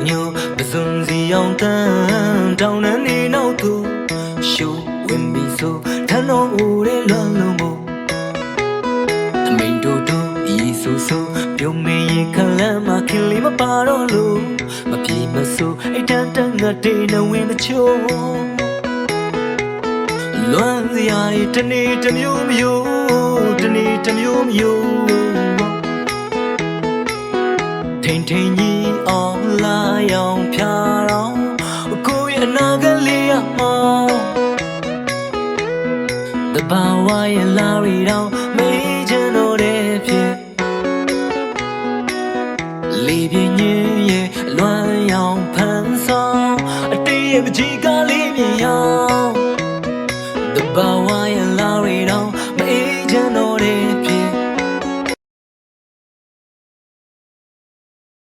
ညပစွန်စီအောင်တန်းတောင်းနှနေနောက်သူရှူဝင်ပြီးဆိုထန်းတော်ဦးရဲ့လွန်လုံးမို့အမိန်တို့ဤဆိုပြုံးမင်းရင်ခလမ်းမှာခင်လေးမပါတော့လို့မပြေမဆိုအိတ်တန်းတန်းငါတေးနဝင်မချိုးလွမ်းစရာတနေ့တစ်မျိုးမျိုးတနေ့တစ်မျိုးမျိုးထိန်ကြီးအောင်လာရောင်ဖြာတော့ကိုယ့်ရဲ့အနာဂတ်လေးရမောင်းတဘာဝရဲ့လာရီတော့မေးချင်တော့တဲ့ဖြစ်လေးပြင်းရဲ့လွမ်းရောင်ဖန်ဆောင်အတေးရဲ့ပကြီးကလေးမြင်ရောင်တဘာဝရဲ့